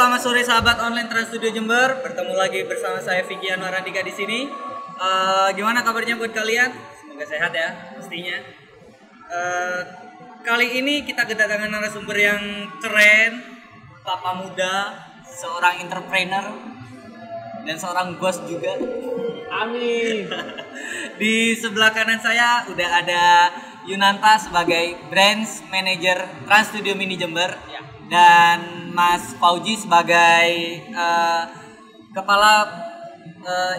selamat sore sahabat online Trans Studio Jember. Bertemu lagi bersama saya Vicky Anwarandika di sini. Gimana kabarnya buat kalian? Semoga sehat ya, pastinya. Kali ini kita kedatangan narasumber yang keren, papa muda, seorang entrepreneur dan seorang bos juga. Amin. Di sebelah kanan saya udah ada Yunanta sebagai Branch Manager Trans Studio Mini Jember. Ya. Dan Mas Fauji sebagai kepala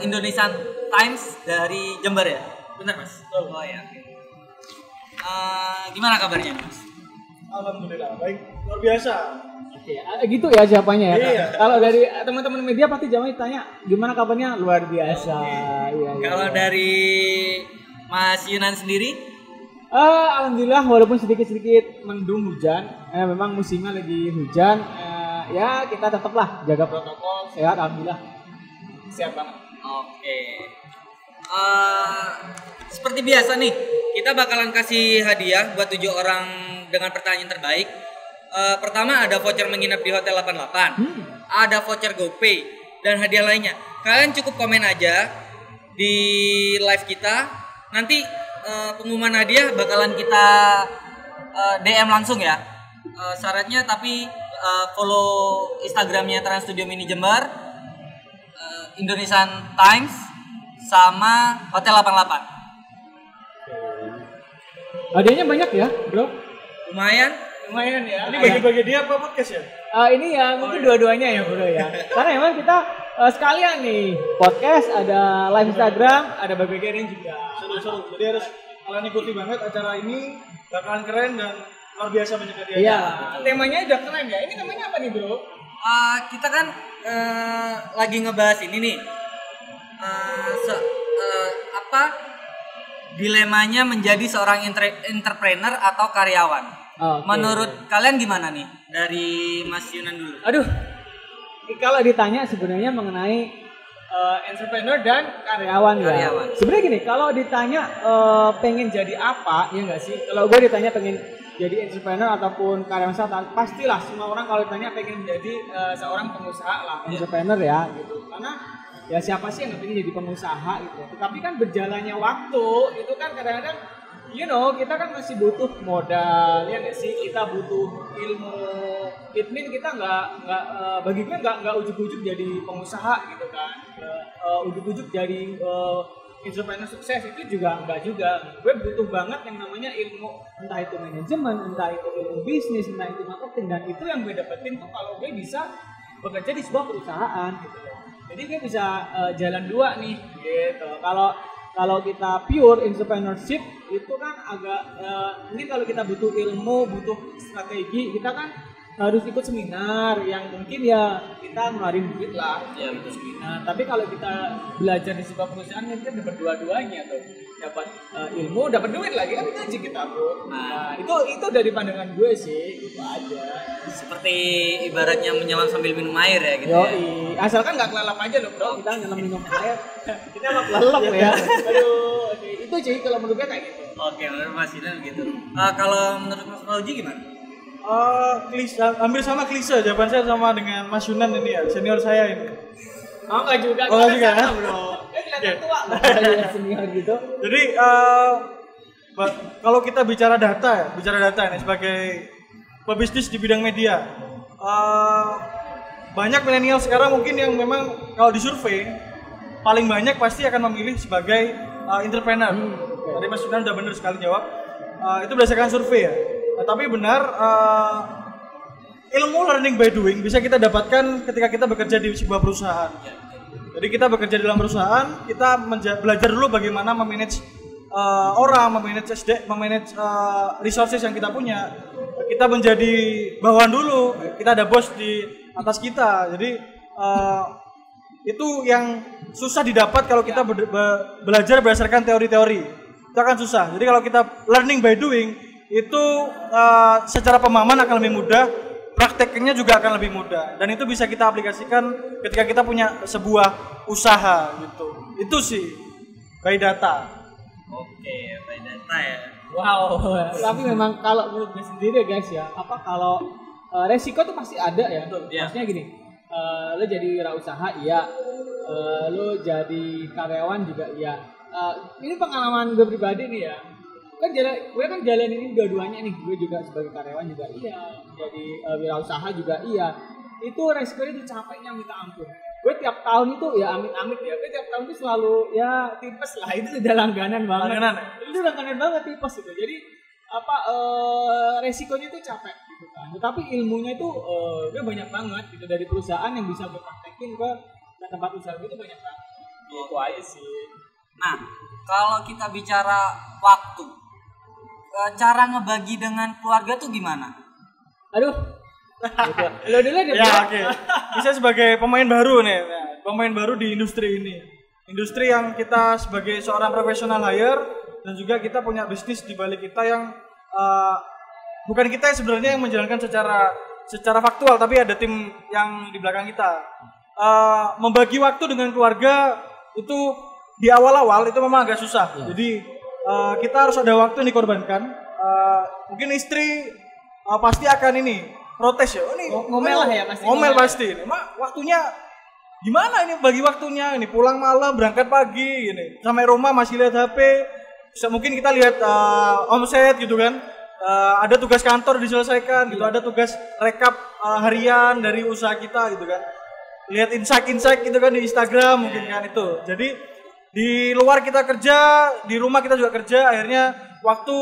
Indonesian Times dari Jember ya, benar Mas? Oh ya. Gimana kabarnya Mas? Alhamdulillah baik, luar biasa. Oke, gitu ya jawabannya ya. Iya. Kalau dari teman-teman media pasti jawabannya tanya gimana kabarnya luar biasa. Iya. Kalau dari Mas Yunan sendiri? Alhamdulillah walaupun sedikit-sedikit mendung hujan, memang musimnya lagi hujan, ya kita tetaplah jaga protokol, sehat, alhamdulillah, sehat banget. Oke. Seperti biasa nih, kita bakalan kasih hadiah buat 7 orang dengan pertanyaan terbaik. Pertama ada voucher menginap di Hotel 88, ada voucher GoPay dan hadiah lainnya. Kalian cukup komen aja di live kita, nanti pengumuman hadiah bakalan kita DM langsung ya. Syaratnya tapi follow Instagramnya Trans Studio Mini Jember, Indonesian Times, sama Hotel 88. Hadiahnya banyak ya, bro? Lumayan Ya. Ini bagi-bagi dia apa podcast ya? Ini ya mungkin dua-duanya ya bro ya. Karena memang kita sekalian nih podcast, ada live Instagram, ada bagian juga. Seru-seru. Jadi harus kalian ikuti banget acara ini, bakalan keren dan luar biasa banyak hadiahnya. Iya. Temanya udah keren ya. Ini namanya apa nih bro? Kita kan lagi ngebahas ini nih. Apa dilemanya menjadi seorang entrepreneur atau karyawan? Okay. Menurut kalian gimana nih? Dari Mas Yunan dulu. Aduh, kalau ditanya sebenarnya mengenai entrepreneur dan karyawan ya. Sebenarnya gini, kalau ditanya pengen jadi apa, ya nggak sih? Kalau gue ditanya pengen jadi entrepreneur ataupun karyawan startup, pastilah semua orang kalau ditanya pengen jadi seorang pengusaha lah, entrepreneur ya, gitu. Karena ya siapa sih yang nggak pengen jadi pengusaha gitu. Tapi kan berjalannya waktu itu kan kadang-kadang kita kan masih butuh modal, ya nggak sih? Kita butuh ilmu. It mean kita bagi gue nggak ujuk-ujuk jadi pengusaha gitu kan. Ujuk-ujuk jadi entrepreneur sukses itu juga nggak juga. Gue butuh banget yang namanya ilmu, entah itu manajemen, entah itu ilmu bisnis, entah itu marketing, dan itu yang gue dapetin tuh kalau gue bisa bekerja di sebuah perusahaan gitu loh. Jadi gue bisa jalan dua nih gitu. Kalau kita pure entrepreneurship itu kan agak mungkin kalau kita butuh ilmu, butuh strategi, kita kan harus ikut seminar yang mungkin ya kita ngeluarin duit lah ya, ikut seminar. Tapi kalau kita belajar di sebuah perusahaan kita dapat dua-duanya tuh, dapat ilmu, dapat duit lagi kan gaji kita bro. Nah itu dari pandangan gue sih, itu aja. Seperti ibaratnya menyelam sambil minum air ya gitu. Yoi. Asalkan nggak kelelap aja loh bro, kita nyelam minum air, kita nggak kelelap ya. Aduh, itu sih kalau menurut gue kayak gitu. Oke, menurut Mas Yunan gitu. Kalau menurut Mas Fauji gimana? Hampir sama klise jawaban saya sama dengan Mas Yunan ini ya, senior saya ini. Oh enggak juga, Oh juga ya? bro. Kelihatan tua senior gitu. Jadi kalau kita bicara data ini sebagai pebisnis di bidang media, banyak milenial sekarang mungkin yang memang kalau disurvei paling banyak pasti akan memilih sebagai entrepreneur. Tadi Mas Yunan udah benar sekali jawab. Itu berdasarkan survei ya. Tapi benar, ilmu learning by doing bisa kita dapatkan ketika kita bekerja di sebuah perusahaan. Jadi kita bekerja di dalam perusahaan, kita belajar dulu bagaimana memanage orang, memanage resources yang kita punya. Kita menjadi bawahan dulu, kita ada bos di atas kita. Jadi itu yang susah didapat kalau kita belajar berdasarkan teori-teori. Itu akan susah. Jadi kalau kita learning by doing, itu secara pemahaman akan lebih mudah, prakteknya juga akan lebih mudah, dan itu bisa kita aplikasikan ketika kita punya sebuah usaha gitu. Itu sih by data. Oke, by data ya. Wow. Tapi memang kalau menurut gue sendiri guys ya, kalau resiko tuh pasti ada ya. Betul, ya. Maksudnya gini, lo jadi wirausaha iya, lo jadi karyawan juga iya. Ini pengalaman gue pribadi nih ya. Gue kan jalan ini dua-duanya nih. Gue juga sebagai karyawan juga iya, jadi wirausaha juga iya. Itu resikonya itu capeknya minta ampun. Gue tiap tahun itu ya amit-amit ya. Gue tiap tahun itu selalu ya tipes lah. Itu udah langganan banget. Itu langganan banget tipes itu. Jadi resikonya itu capek gitu kan. Tetapi ilmunya itu gue banyak banget gitu dari perusahaan yang bisa gue praktekin ke tempat usaha itu banyak banget. Gitu aja sih. Nah, kalau kita bicara waktu, cara ngebagi dengan keluarga tuh gimana? Aduh. Lo dulu deh. Ya oke. Bisa sebagai pemain baru nih, pemain baru di industri ini. Industri yang kita sebagai seorang profesional hire dan juga kita punya bisnis di balik kita yang bukan kita yang sebenarnya yang menjalankan secara faktual, tapi ada tim yang di belakang kita. Membagi waktu dengan keluarga itu di awal-awal itu memang agak susah. Jadi kita harus ada waktu yang dikorbankan. Mungkin istri pasti akan ini protes ya, ngomel lah ya pasti. Ngomel pasti. Mak, waktunya gimana ini bagi waktunya? Ini pulang malam, berangkat pagi, ini sampai rumah masih lihat HP. Mungkin kita lihat omset gitu kan. Ada tugas kantor diselesaikan gitu, ada tugas rekap harian dari usaha kita gitu kan. Lihat insight gitu kan di Instagram mungkin kan itu. Jadi di luar kita kerja, di rumah kita juga kerja, akhirnya waktu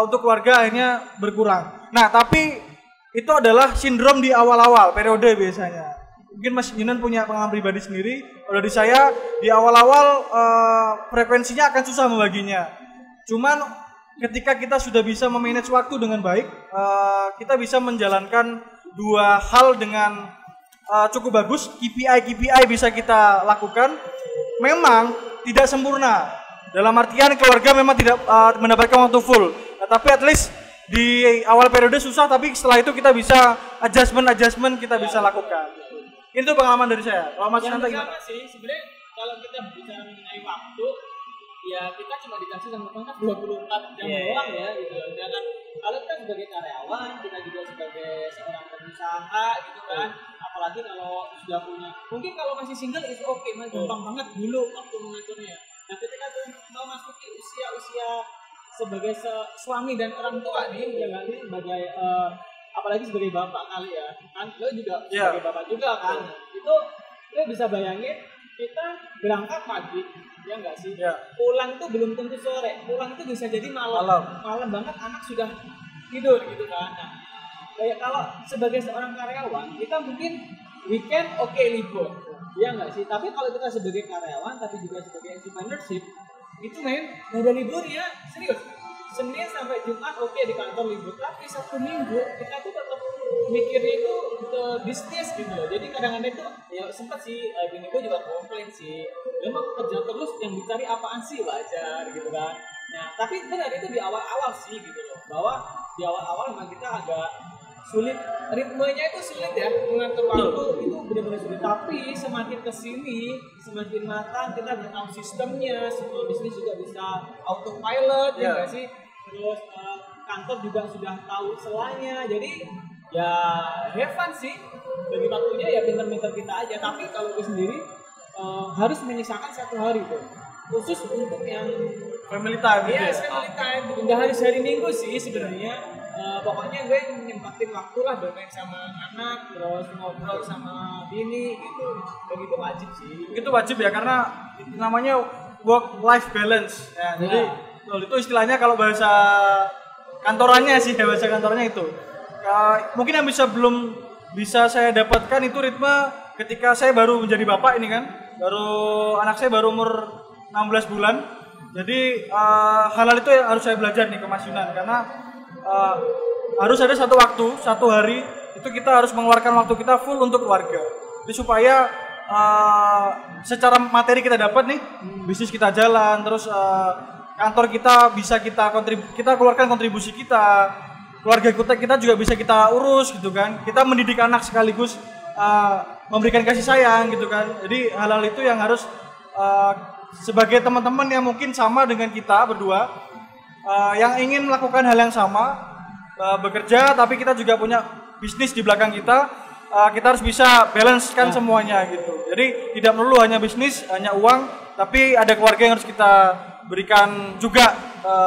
untuk keluarga akhirnya berkurang. Nah, tapi itu adalah sindrom di awal-awal periode biasanya. Mungkin Mas Yunan punya pengalaman pribadi sendiri. Kalau di saya di awal-awal frekuensinya akan susah membaginya. Cuman ketika kita sudah bisa memanage waktu dengan baik, kita bisa menjalankan dua hal dengan cukup bagus. KPI bisa kita lakukan. Memang tidak sempurna. Dalam artian keluarga memang tidak mendapatkan waktu full. Tapi at least di awal periode susah, tapi setelah itu kita bisa adjustment kita bisa lakukan. Itu pengalaman dari saya. Kalau Mas Nanta gimana? Sih sebenarnya kalau kita bicara mengenai waktu, ya kita cuma dikasih sama Tuhan 24 jam doang ya gitu. Jangan kalau kita sebagai karyawan, kita juga sebagai seorang pengusaha gitu kan. Apalagi kalau sudah punya, mungkin kalau masih single itu oke, mas gampang banget dulu waktu mengaturnya. Nah ketika tuh mau masuki usia sebagai suami dan orang tua nih, jangan sebagai apalagi sebagai bapak kali ya, kan lo juga sebagai bapak juga kan, itu lo bisa bayangin kita berangkat pagi, ya nggak sih? Pulang tuh belum tentu sore, pulang itu bisa jadi malam banget, anak sudah tidur gitu kan. Nah, kayak kalau sebagai seorang karyawan kita mungkin weekend libur, ya nggak sih? Tapi kalau kita sebagai karyawan tapi juga sebagai entrepreneurship itu nggak ada liburnya, serius. Senin sampai Jumat di kantor libur, tapi Sabtu Minggu kita tuh tetap mikirnya itu ke bisnis gitu loh. Jadi kadang-kadang itu ya sempat sih bini gue juga komplain sih, memang kerja terus yang dicari apaan sih, wajar gitu kan. Nah tapi benar itu di awal-awal sih gitu loh, bahwa di awal-awal memang kita agak sulit, ritmenya itu sulit ya, mengatur waktu itu benar-benar sulit. Tapi semakin kesini, semakin matang, kita udah tahu sistemnya, semua bisnis juga bisa autopilot, ya nggak sih? Terus kantor juga sudah tahu selanya, jadi ya have fun sih, bagi waktunya ya pinter-pinter kita aja. Tapi kalau gue sendiri harus menyisakan satu hari tuh, khusus untuk yang family time. Iya, family time, nggak harus hari Minggu sih sebenarnya. Pokoknya gue nyempatin waktu lah bermain sama anak, terus ngobrol sama bini gitu. Begitu wajib sih. Itu wajib ya, karena namanya work life balance ya. Jadi itu istilahnya kalau bahasa kantorannya sih, bahasa kantornya itu. Mungkin yang belum bisa saya dapatkan itu ritme ketika saya baru menjadi bapak ini kan. Anak saya baru umur 16 bulan. Jadi hal-hal itu yang harus saya belajar nih ke Mas Yunan, karena harus ada satu hari itu kita harus mengeluarkan waktu kita full untuk keluarga. Jadi supaya secara materi kita dapat nih, bisnis kita jalan, terus kantor kita bisa kita keluarkan kontribusi kita, keluarga kita juga bisa kita urus gitu kan. Kita mendidik anak sekaligus memberikan kasih sayang gitu kan. Jadi hal-hal itu yang harus sebagai teman-teman yang mungkin sama dengan kita berdua, yang ingin melakukan hal yang sama, bekerja tapi kita juga punya bisnis di belakang kita, kita harus bisa balance kan semuanya gitu. Jadi tidak melulu hanya bisnis, hanya uang, tapi ada keluarga yang harus kita berikan juga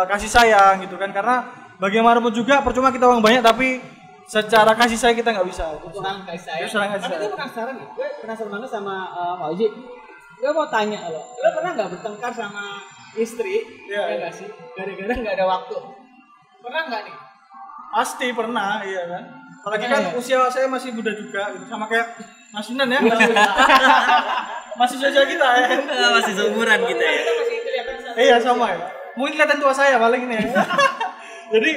kasih sayang gitu kan, karena bagaimanapun juga percuma kita uang banyak tapi secara kasih sayang kita nggak bisa. Kurang kasih sayang. Tapi gue penasaran nih, gue penasaran banget sama Pak Oji. Gue mau tanya lo pernah nggak bertengkar sama istri? Ya nggak sih, gara-gara nggak ada waktu. Pernah nggak nih? Pasti pernah, iya kan. Apalagi kan usia saya masih muda juga gitu, sama kayak Mas Yunan ya. Masih usia kita ya. Masih seumuran kita ya. Kita masih kelihatan Iya sama ya. Mungkin kelihatan tua saya paling ini ya. Jadi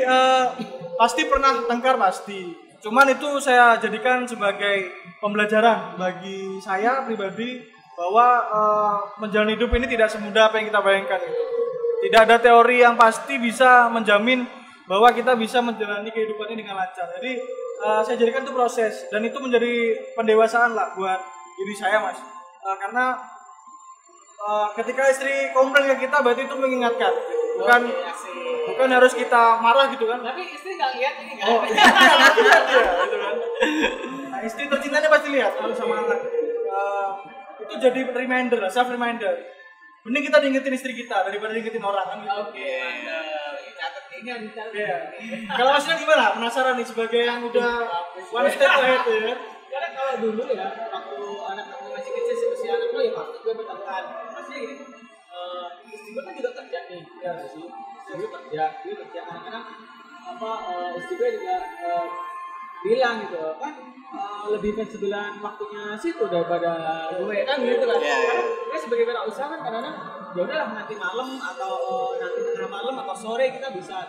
pasti pernah tengkar pasti. Cuman itu saya jadikan sebagai pembelajaran bagi saya pribadi bahwa menjalani hidup ini tidak semudah apa yang kita bayangkan. Tidak ada teori yang pasti bisa menjamin bahwa kita bisa menjalani kehidupan ini dengan lancar. Jadi saya jadikan itu proses dan itu menjadi pendewasaan lah buat diri saya Mas. Karena ketika istri komplain ke kita berarti itu mengingatkan. Bukan harus kita marah gitu kan. Tapi istri nggak lihat ini kan? Lihat ya, gitu kan. Nah, istri tercintanya pasti lihat kalau sama anak. Itu jadi reminder lah, self reminder. Mending kita diingetin istri kita daripada diingetin orang kan. Oke. Ini yang dicatat. Kalau Mas gimana? Penasaran nih sebagai yang udah one step ahead ya. Karena kalau dulu ya waktu anak masih kecil seperti anak lo ya pasti gue bertengkar. Maksudnya gini, istri gue kan juga kerja nih, ya sih. Gue kerja kadang-kadang istri gue juga bilang gitu kan lebih fleksibilan waktunya situ daripada gue kan gitu kan. Karena gue sebagai wirausaha kan kadang-kadang ya udahlah nanti malam atau nanti tengah malam atau sore kita bisa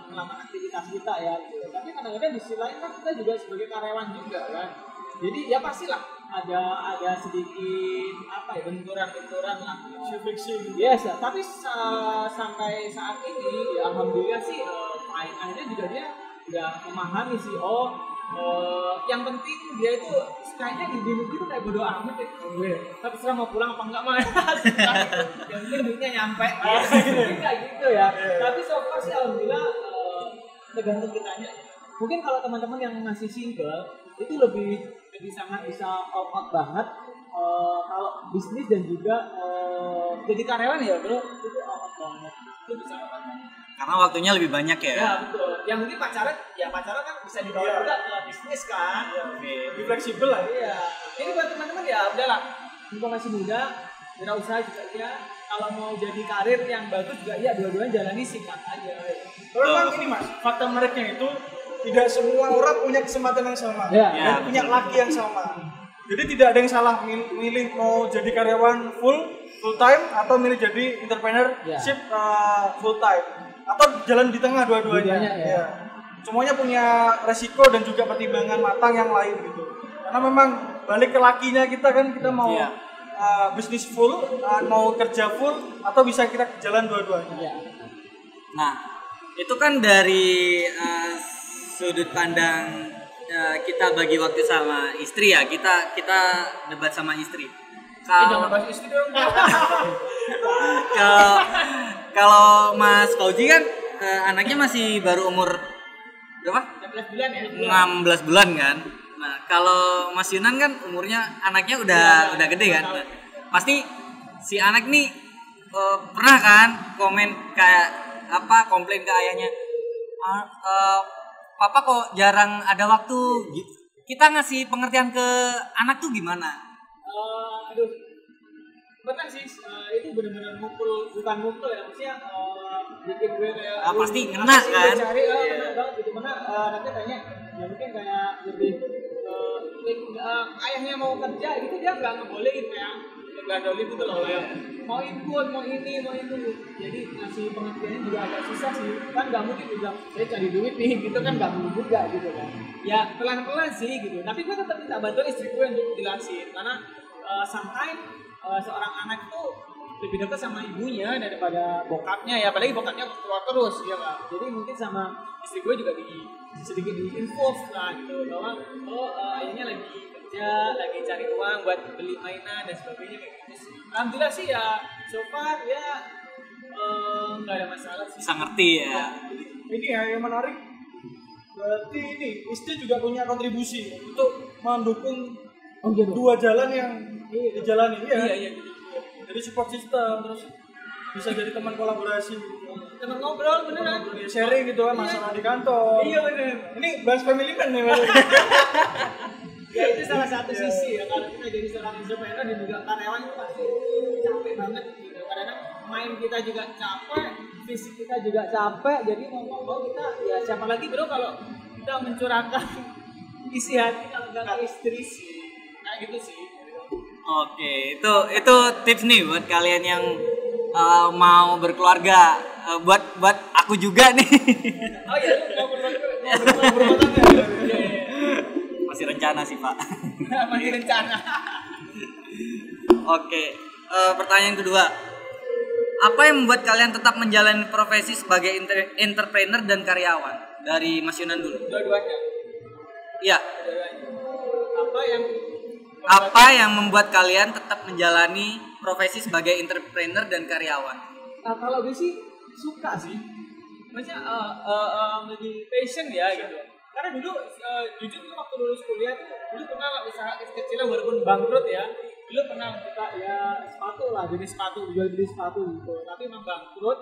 melakukan aktivitas kita ya gitu. Tapi kadang-kadang di sisi lain kan kita juga sebagai karyawan juga kan. Jadi ya pastilah ada sedikit benturan lah. Friksi. Yes, tapi sampai saat ini ya alhamdulillah sih akhirnya juga dia udah memahami sih yang penting dia itu kayaknya di hidup itu kayak bodo amat ya gue. Tapi serah mau pulang apa enggak mah. Yang penting duitnya nyampe. Kayak gitu ya. Tapi so far sih alhamdulillah tergantung kitanya. Mungkin kalau teman-teman yang masih single itu lebih sangat bisa out banget kalau bisnis dan juga jadi karyawan ya bro itu out banget. Itu bisa out banget. Karena waktunya lebih banyak ya. Ya betul. Yang mungkin pacaran kan bisa dibawa juga ke bisnis kan. Lebih fleksibel lah. Iya. Jadi buat teman-teman ya udahlah. Mumpung masih muda, wirausaha juga ya. Kalau mau jadi karir yang bagus juga ya dua-duanya jalani singkat aja. Memang ini Mas, fakta menariknya itu tidak semua orang punya kesempatan yang sama dan punya laki yang sama. Jadi tidak ada yang salah milih mau jadi karyawan full time atau milih jadi entrepreneurship full time. Atau jalan di tengah dua-duanya. Ya. Semuanya punya resiko dan juga pertimbangan matang yang lain gitu. Karena memang balik ke lakinya kita kan kita mau bisnis full, mau kerja full atau bisa kita jalan dua-duanya. Nah, itu kan dari sudut pandang kita bagi waktu sama istri ya. Kita debat sama istri. Jangan bahas istri dong. Kalau Mas Fauji kan anaknya masih baru umur berapa? 16 bulan ya. 16 bulan kan. Nah, kalau Mas Yunan kan umurnya anaknya udah gede kan. Nah, pasti si anak nih pernah kan komen kayak komplain ke ayahnya. Papa kok jarang ada waktu. Kita ngasih pengertian ke anak tuh gimana? Pernah sih, itu benar-benar bukan mukul ya, maksudnya bikin gue kayak pasti ngena kan? Cari ngena banget gitu, mana nanti tanya, ya mungkin kayak lebih ayahnya mau kerja gitu dia nggak ngebolehin kayak nggak dolin gitu loh ya, mau ikut, mau ini, jadi ngasih pengertiannya juga agak susah sih, kan nggak mungkin bilang saya cari duit nih, gitu kan nggak mungkin juga gitu kan, ya pelan-pelan sih gitu, tapi gue tetap minta bantuan istri gue untuk jelasin, karena sometimes seorang anak itu lebih dekat sama ibunya daripada bokapnya ya, apalagi bokapnya keluar terus ya Pak. Jadi mungkin sama istri gue juga sedikit di-involve lah gitu bahwa ayahnya lagi kerja, lagi cari uang buat beli mainan dan sebagainya kayak gitu. Alhamdulillah sih ya so far ya nggak ada masalah sih. Bisa ngerti ya. Ini ya yang menarik. Berarti ini istri juga punya kontribusi untuk mendukung dua jalan yang dijalani. Iya. Jadi support system, terus bisa jadi teman kolaborasi, teman ngobrol beneran, sharing gitu kan masalah di kantor. Iya bener. Ini bahas family man nih. Ya itu salah satu sisi ya, kalau kita jadi seorang entrepreneur dan juga karyawan itu pasti capek banget gitu. Karena main kita juga capek, fisik kita juga capek, jadi mau kita ya siapa lagi bro kalau kita mencurahkan isi hati kalau nggak ke istri sih, kayak gitu sih. Oke, itu tips nih buat kalian yang mau berkeluarga, buat aku juga nih. Oh iya, mau berumah tangga. Masih rencana sih Pak. Masih rencana. Oke, pertanyaan kedua. Apa yang membuat kalian tetap menjalani profesi sebagai entrepreneur dan karyawan? Dari Mas Yunan dulu. Dua-duanya. Iya. Apa yang membuat kalian tetap menjalani profesi sebagai entrepreneur dan karyawan? Nah, kalau gue sih suka sih. Maksudnya lebih passion ya gitu. Karena dulu jujur waktu lulus kuliah tuh dulu pernah usaha kecil-kecilan walaupun bangkrut ya. Dulu pernah buka ya sepatu lah, jenis sepatu, jual beli sepatu gitu. Tapi emang bangkrut.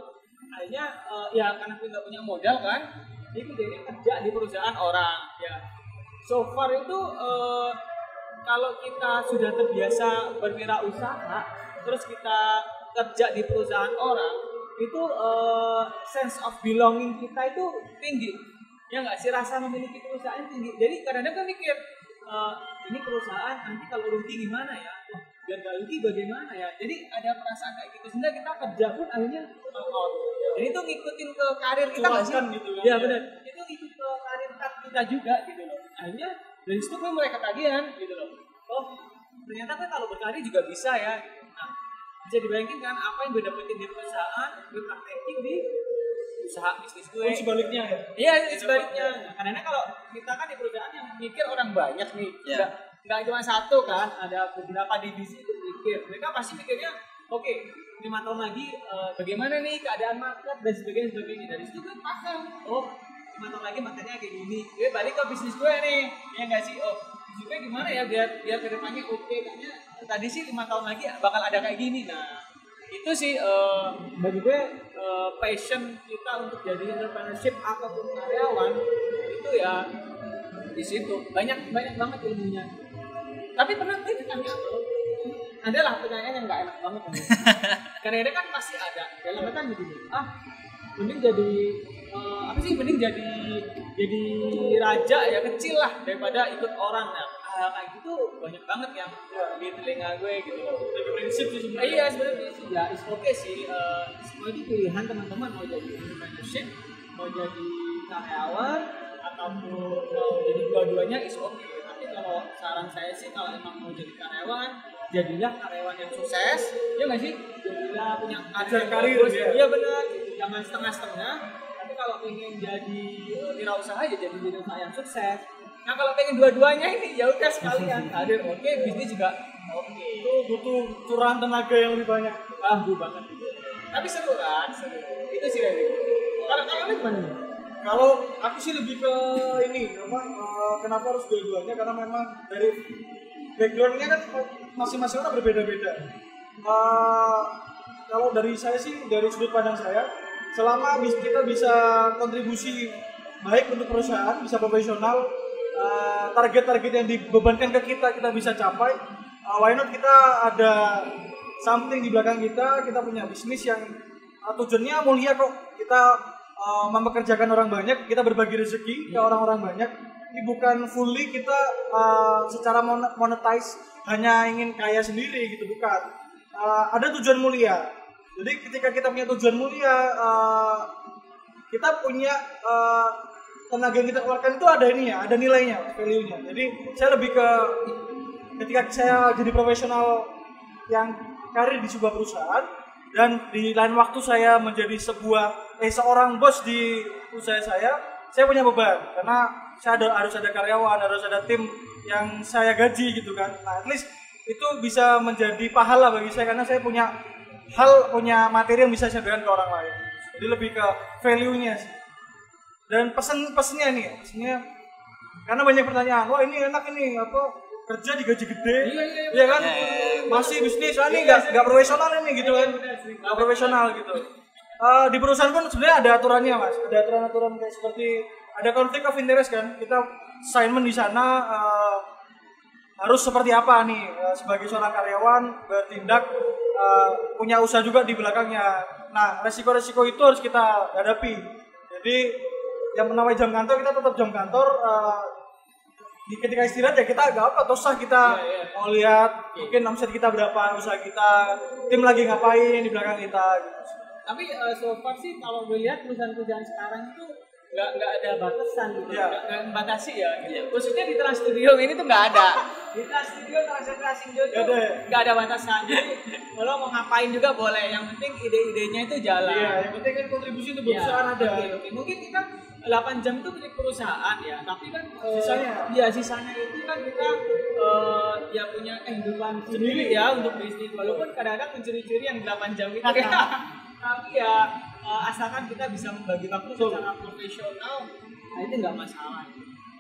Akhirnya ya karena gue nggak punya modal kan, jadi gue kerja di perusahaan orang ya. So far itu kalau kita sudah terbiasa berwirausaha, terus kita kerja di perusahaan orang, itu sense of belonging kita itu tinggi. Ya nggak sih, rasa memiliki perusahaan tinggi. Jadi kadang-kadang kan mikir, ini perusahaan nanti kalau rugi gimana ya? Biar nggak rugi bagaimana ya? Jadi ada perasaan kayak gitu. Sehingga kita kerja pun akhirnya out. Jadi itu ngikutin ke karir kita nggak sih? Gitu kan? Ya benar. Itu ngikut ke karir kita juga gitu loh. Akhirnya dari situ gue mulai ketagihan gitu loh. Oh ternyata kan kalau berkarir juga bisa ya. Nah, bisa dibayangin kan apa yang gue dapetin di perusahaan, gue praktekin di usaha bisnis gue. Sebaliknya ya? Iya, sebaliknya. Karena kalau kita kan di perusahaan yang mikir orang banyak nih, nggak cuma satu kan, ada beberapa divisi itu mikir. Mereka pasti mikirnya, oke, 5 tahun lagi bagaimana nih keadaan market dan sebagainya. Dari situ gue paham, oh 5 tahun lagi marketnya kayak gini. Gue balik ke bisnis gue nih, ya nggak sih? Oh bisnis gue gimana ya biar kedepannya oke. Kayaknya tadi sih 5 tahun lagi bakal ada kayak gini. Nah itu sih bagi gue passion kita untuk jadi entrepreneurship ataupun karyawan itu ya di situ banyak banget ilmunya. Tapi pernah gue ditanya ada lah pertanyaan yang nggak enak banget karena kan pasti ada dalamnya kan begini, mending jadi mending jadi raja ya kecil lah daripada ikut orang. Nah kayak gitu banyak banget yang di telinga gue gitu. Tapi prinsip sih sebenarnya. Iya sebenarnya ya is oke sih. Semua itu pilihan teman-teman, mau jadi entrepreneurship, mau jadi karyawan ataupun mau jadi dua-duanya is oke. Tapi kalau saran saya sih kalau emang mau jadi karyawan, jadilah karyawan yang sukses. Ya nggak sih? Jadilah punya karir ya. Iya benar. Jangan setengah-setengah. Tapi kalau ingin jadi wirausaha ya jadi wirausaha yang sukses. Nah kalau pengen dua-duanya ini ya udah sekalian karir oke, bisnis juga oke. Itu butuh curahan tenaga yang lebih banyak. Banget. Tapi seru kan? Seru. Itu sih dari. Kalau gimana? Kalau aku sih lebih ke ini, kenapa harus dua-duanya? Karena memang dari backgroundnya kan masing-masing orang berbeda-beda. Kalau dari saya sih, dari sudut pandang saya, selama kita bisa kontribusi baik untuk perusahaan, bisa profesional, target-target yang dibebankan ke kita bisa capai. Why not kita ada something di belakang kita punya bisnis yang tujuannya mulia kok. Kita mempekerjakan orang banyak, kita berbagi rezeki ke orang-orang banyak. Ini bukan fully kita secara monetize hanya ingin kaya sendiri gitu, bukan. Ada tujuan mulia. Jadi ketika kita punya tujuan mulia, kita punya tenaga yang kita keluarkan itu ada ini ya, ada nilainya, value-nya. Jadi saya lebih ke ketika saya jadi profesional yang karir di sebuah perusahaan dan di lain waktu saya menjadi seorang bos di usaha saya punya beban karena saya harus ada karyawan, harus ada tim yang saya gaji gitu kan. Nah, at least itu bisa menjadi pahala bagi saya karena saya punya materi yang bisa saya berikan ke orang lain. Jadi lebih ke value-nya sih. Dan pesennya Karena banyak pertanyaan, wah ini enak ini apa kerja digaji gede, iya kan? Masih bisnis, ini nggak profesional ini gitu kan? Nggak profesional gitu. Di perusahaan pun sebenarnya ada aturannya mas, ada aturan-aturan kayak seperti ada conflict of interest kan? Kita assignment di sana harus seperti apa nih sebagai seorang karyawan bertindak punya usaha juga di belakangnya. Nah resiko-resiko itu harus kita hadapi. Jadi yang namanya jam kantor kita tetap jam kantor. Ketika istirahat ya kita agak apa tosah kita mau lihat mungkin omset kita berapa, usaha kita, tim lagi ngapain di belakang kita gitu. Tapi so far sih kalau gue lihat perusahaan-perusahaan sekarang itu nggak ada batasan gitu, nggak membatasi ya gitu. Khususnya di Trans Studio ini tuh nggak ada. Di Trans Studio, Trans Indo tuh nggak ada batasan. Jadi kalau mau ngapain juga boleh, yang penting ide-idenya itu jalan. Iya, yang penting kan kontribusi untuk perusahaan ada. Mungkin kita 8 jam itu milik perusahaan ya, tapi kan sisanya itu kan kita ya punya kehidupan sendiri ya untuk bisnis, walaupun kadang-kadang mencuri-curi yang 8 jam itu tapi ya asalkan kita bisa membagi waktu secara profesional, nah itu nggak masalah.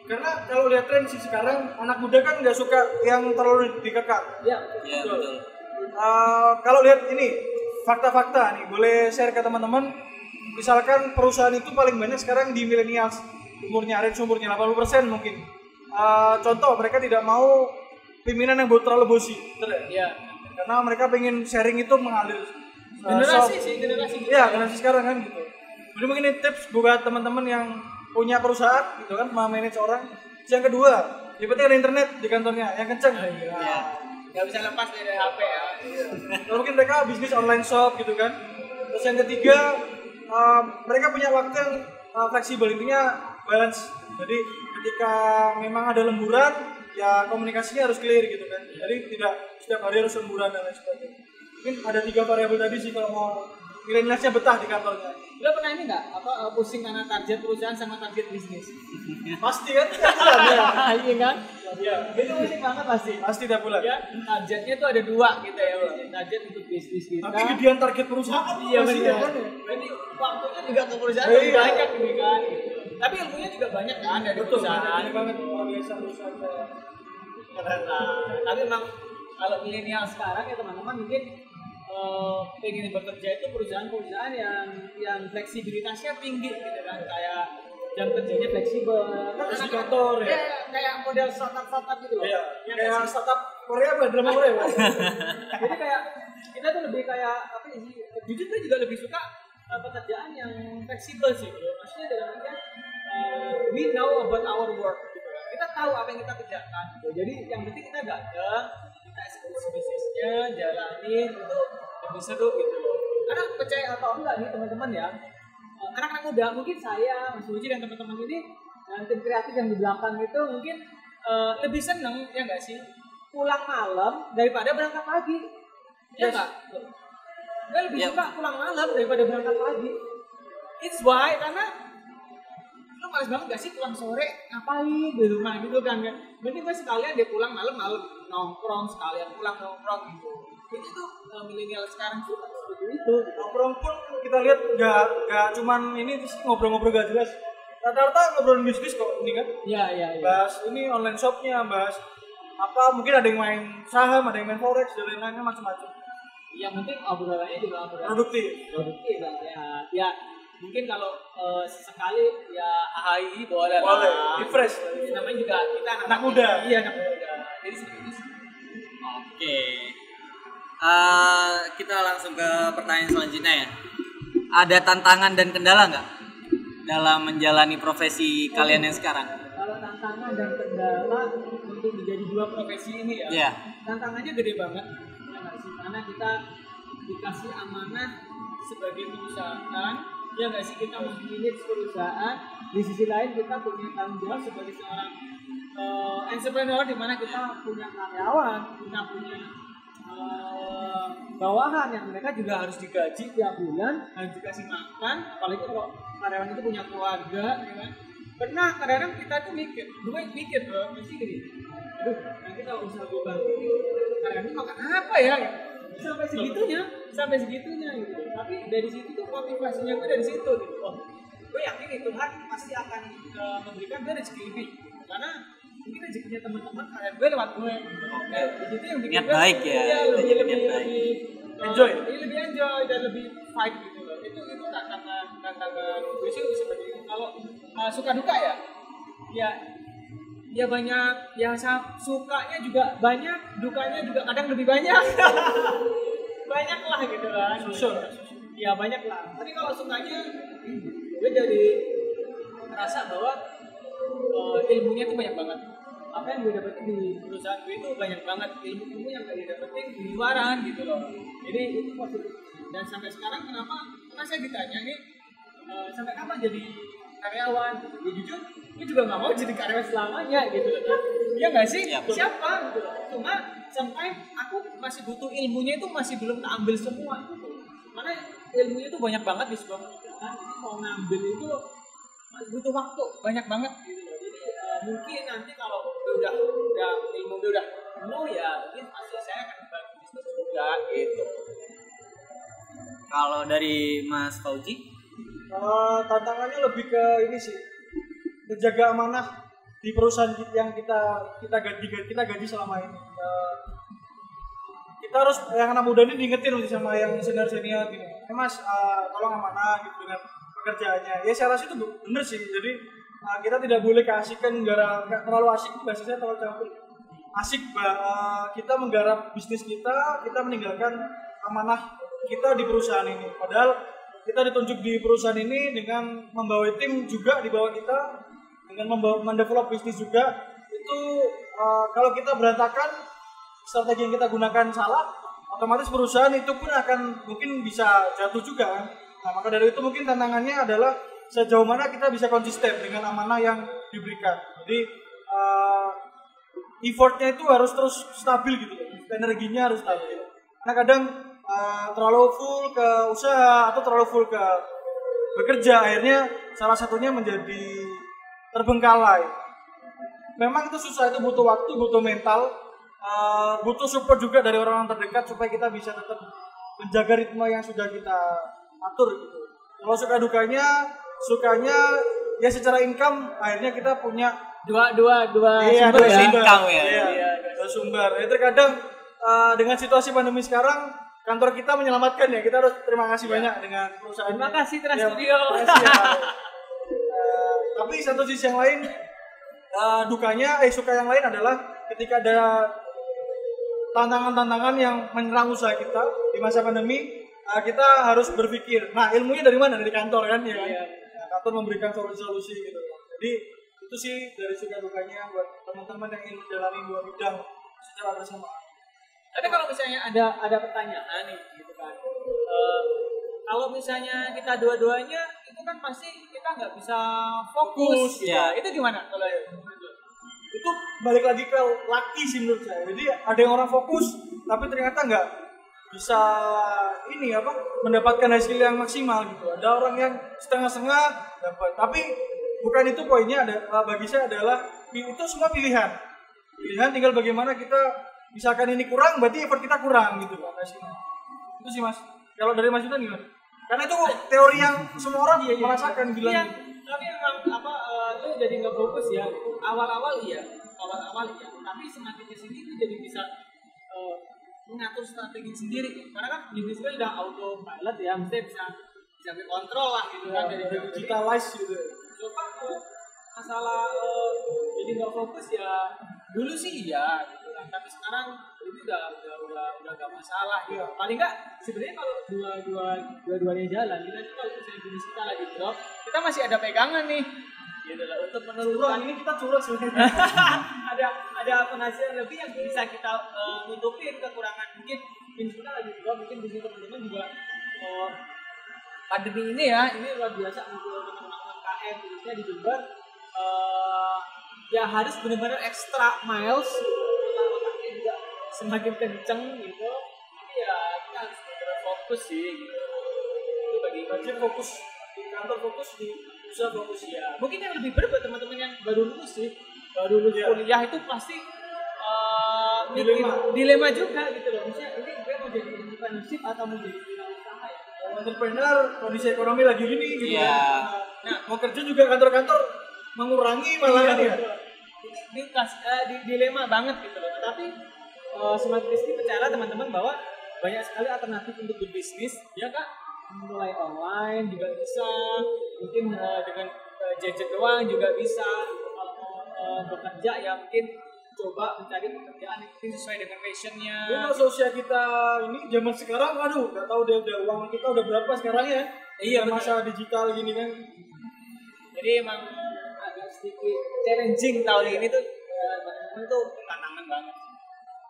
Karena kalau lihat tren sih sekarang anak muda kan nggak suka yang terlalu dikekang. Iya betul. Kalau lihat ini fakta-fakta nih, boleh share ke teman-teman. Misalkan perusahaan itu paling banyak sekarang di millennials, umurnya 80% mungkin. Contoh mereka tidak mau pimpinan yang terlalu bosi, betul ya? Iya. Karena mereka pengen sharing itu mengalir. Generasi iya, generasi sekarang kan gitu. Jadi mungkin ini tips buat teman-teman yang punya perusahaan gitu kan, manage orang. Yang kedua, yang penting ada internet di kantornya yang kenceng. Iya. Nggak bisa lepas dari HP ya. Kalau mungkin mereka bisnis online shop gitu kan. Terus yang ketiga, mereka punya waktu yang fleksibel, intinya balance. Jadi ketika memang ada lemburan, ya komunikasinya harus clear gitu kan. Jadi tidak setiap hari harus lemburan dan lain sebagainya. Mungkin ada 3 variabel tadi sih kalau mau milenialsnya betah di kantornya. Lo pernah ini nggak pusing karena target perusahaan sama target bisnis? Pasti kan? Iya kan? Iya. Itu pusing banget pasti. Pasti tiap bulan. Ya, targetnya tuh ada 2 gitu ya. Target untuk bisnis kita. Tapi gedean target perusahaan. Iya benar. Jadi waktunya juga ke perusahaan lebih banyak ini kan. Tapi ilmunya juga banyak kan dari perusahaan. Banyak banget luar biasa perusahaan. Tapi memang kalau milenial sekarang ya teman-teman mungkin pengen bekerja itu perusahaan-perusahaan yang fleksibilitasnya tinggi gitu kan, kayak jam kerjanya fleksibel. Terus di kantor ya. Kayak model startup gitu loh. Iya. Kayak startup Korea apa drama Korea. Jadi kayak kita tuh lebih kayak apa sih? Jujur tuh juga lebih suka pekerjaan yang fleksibel sih bro. Maksudnya dalam artian we know about our work gitu. Kita tahu apa yang kita kerjakan gitu. Jadi yang penting kita datang, kita eksekusi bisnisnya, jalanin itu lebih seru gitu loh. Karena percaya atau enggak nih teman-teman ya, anak-anak muda mungkin saya, Mas Uji dan teman-teman ini dan tim kreatif yang di belakang itu mungkin lebih seneng ya nggak sih pulang malam daripada berangkat pagi. Ya nggak? Gue lebih suka pulang malam daripada berangkat pagi. It's why karena lu males banget gak sih pulang sore ngapain di rumah gitu kan ya. Berarti gue sekalian dia pulang malam-malam nongkrong, sekalian pulang nongkrong gitu. Itu tuh milenial sekarang tuh seperti itu. Nongkrong pun kita lihat nggak cuman ini terus ngobrol-ngobrol gak jelas. Rata-rata ngobrol bisnis kok ini kan. Iya. Bahas ini online shopnya, bahas apa mungkin ada yang main saham, ada yang main forex dan lain-lainnya macam-macam. Yang penting obrolannya juga produktif lah sehat. Ya mungkin kalau sesekali ya HI boleh refresh. Namanya juga kita anak muda. Iya anak muda. Jadi seperti itu. Oke. Kita langsung ke pertanyaan selanjutnya ya. Ada tantangan dan kendala nggak dalam menjalani profesi kalian yang sekarang? Kalau tantangan dan kendala untuk menjadi 2 profesi ini ya. Yeah. Tantangannya gede banget. Karena kita dikasih amanah sebagai perusahaan, ya nggak sih, kita manage perusahaan. Di sisi lain kita punya tanggung jawab sebagai seorang entrepreneur, di mana kita punya karyawan, kita punya bawahan yang mereka juga harus digaji tiap bulan, harus dikasih makan. Apalagi kalau karyawan itu punya keluarga, ya kan? Pernah kadang-kadang kita tuh mikir bro, mesti gini, aduh nanti kalau usaha gue bangkrut, karyawan itu makan apa ya? Sampai segitunya gitu. Tapi dari situ tuh motivasinya gue dari situ gitu. Oh, gue yakin Tuhan pasti akan memberikan gue rezeki lebih, karena mungkin rezekinya teman-teman kayak gue lewat gue. Itu yang bikin niat baik ya. Iya, lebih enjoy dan lebih fight gitu loh. Itu tantangan gue sih seperti itu. Kalau suka duka ya banyak, yang sukanya juga banyak, dukanya juga kadang lebih banyak. Banyak lah gitu kan. Ya banyak lah. Tapi kalau sukanya gue jadi merasa bahwa ilmunya tuh banyak banget. Apa yang gue dapetin di perusahaan gue itu banyak banget ilmu yang gak didapetin di luaran gitu loh. Jadi itu positif. Dan sampai sekarang karena saya ditanya nih sampai kapan jadi karyawan? Ya jujur, gue juga nggak mau jadi karyawan selamanya gitu loh. Iya nggak sih? Ya, siapa? Gitu. Cuma sampai aku masih butuh ilmunya itu masih belum keambil semua gitu. Karena ilmunya itu banyak banget di sebuah perusahaan. Jadi mau ngambil itu masih butuh waktu banyak banget gitu loh. Jadi mungkin nanti kalau udah ilmu udah penuh ya mungkin pasti saya akan bantu bisnis juga gitu. Kalau dari Mas Fauji? Tantangannya lebih ke ini sih, menjaga amanah di perusahaan yang kita gaji selama ini. Kita harus yang anak muda ini diingetin sama yang senior gini. Mas, tolong amanah gitu dengan pekerjaannya. Ya saya rasa itu bener sih. Jadi kita tidak boleh keasikan nggak terlalu asik, bahasanya terlalu campur. Asik, kita menggarap bisnis kita meninggalkan amanah kita di perusahaan ini. Padahal kita ditunjuk di perusahaan ini dengan membawa tim juga di bawah kita, dengan mendevelop bisnis juga. Itu kalau kita berantakan, strategi yang kita gunakan salah, otomatis perusahaan itu pun akan mungkin bisa jatuh juga. Nah, maka dari itu mungkin tantangannya adalah sejauh mana kita bisa konsisten dengan amanah yang diberikan. Jadi effortnya itu harus terus stabil gitu, energinya harus stabil. Karena kadang terlalu full ke usaha atau terlalu full ke bekerja, akhirnya salah satunya menjadi terbengkalai. Memang itu susah, itu butuh waktu, butuh mental, butuh support juga dari orang-orang terdekat supaya kita bisa tetap menjaga ritme yang sudah kita atur gitu. Kalau sukanya ya secara income akhirnya kita punya dua iya, sumber ya. Income ya. Iya, dua sumber. Ya, terkadang dengan situasi pandemi sekarang kantor kita menyelamatkan ya, kita harus terima kasih banyak dengan perusahaan. Terima kasih Trans Studio. Tapi satu sisi yang lain, suka yang lain adalah ketika ada tantangan-tantangan yang menyerang usaha kita di masa pandemi, kita harus berpikir, nah ilmunya dari mana? Dari kantor kan ya. Iya. Kantor memberikan solusi gitu. Jadi itu sih dari suka dukanya buat teman-teman yang ingin menjalani dua bidang secara bersamaan. Tapi kalau misalnya ada pertanyaan nih gitu kan, kalau misalnya kita dua-duanya itu kan pasti kita nggak bisa fokus ya. Itu gimana kalau itu balik lagi ke laki sih menurut saya. Jadi ada yang orang fokus tapi ternyata nggak bisa mendapatkan hasil yang maksimal gitu. Ada orang yang setengah-setengah dapat, tapi bukan itu poinnya. Bagi saya adalah itu semua pilihan tinggal bagaimana kita. Misalkan ini kurang, berarti effort kita kurang gitu loh. Itu sih Mas. Kalau dari Mas Yudan gimana? Karena itu teori yang semua orang merasakan bilang. Iya. Tapi emang itu jadi nggak fokus ya. Awal-awal iya. Tapi semakin kesini itu jadi bisa mengatur strategi sendiri. Karena kan bisnis itu udah auto pilot ya, mesti bisa kontrol lah gitu kan, dari digitalize gitu. Coba masalah jadi nggak fokus ya. Dulu sih iya gitu kan, tapi sekarang itu udah gak masalah gitu. Paling nggak sebenarnya kalau dua-duanya jalan, kita tuh kalau misalnya bisnis kita lagi drop, kita masih ada pegangan nih gitu lah untuk menurunkan. Ini kita curhat sebenarnya. ada penghasilan lebih yang bisa kita nutupin kekurangan. Mungkin bisnis kita lagi drop, mungkin bisnis teman-teman juga pandemi ini luar biasa untuk teman-teman UMKM khususnya di Jember. Ya harus benar-benar extra miles, otaknya juga semakin kenceng gitu. Tapi ya kita harus benar-benar fokus sih gitu. Itu bagi fokus di kantor, fokus di usaha, fokus ya. Mungkin yang lebih berat buat teman-teman yang baru lulus kuliah itu pasti dilema juga gitu loh. Misalnya ini gue mau jadi entrepreneurship atau mau jadi usaha ya. Entrepreneur kondisi ekonomi lagi gini gitu. Iya. Nah mau kerja juga kantor-kantor mengurangi malahan ya. Ini dilema banget gitu loh. Tapi Smart Rizky percaya teman-teman bahwa banyak sekali alternatif untuk berbisnis, ya Kak. Mulai online juga bisa, mungkin dengan gadget doang juga bisa. Kalau bekerja ya mungkin coba mencari pekerjaan yang mungkin sesuai dengan passionnya. Kalau sosial kita ini zaman sekarang, aduh, nggak tahu udah uang kita udah berapa sekarang ya. Iya, masa digital gini kan. Jadi emang agak sedikit challenging tahun ini tuh, teman-teman tuh tantangan banget.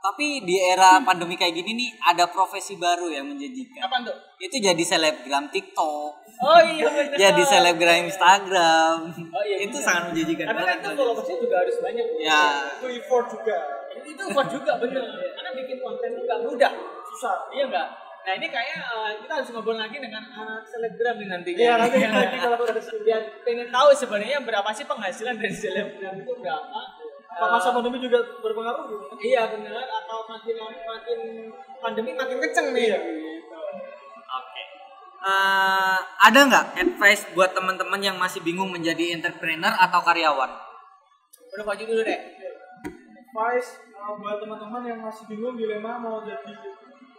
Tapi di era pandemi kayak gini nih ada profesi baru yang menjanjikan. Apaan tuh? Itu jadi selebgram TikTok. Oh iya benar. Jadi selebgram Instagram. Oh iya. Itu sangat menjanjikan. Tapi kan itu followersnya juga harus banyak. Ya. Itu effort juga. Itu effort juga bener. Karena bikin konten itu nggak mudah. Susah. Iya nggak? Nah ini kayak kita harus ngobrol lagi dengan selebgram nih nantinya. Iya nanti kalau udah biar pengen tahu sebenarnya berapa sih penghasilan dari selebgram itu berapa. Apa masa pandemi juga berpengaruh gitu? Iya benar, atau makin pandemi makin kenceng nih. Iya. Gitu. Oke. Ada nggak advice buat teman-teman yang masih bingung menjadi entrepreneur atau karyawan? Udah maju dulu deh. Advice buat teman-teman yang masih bingung dilema mau jadi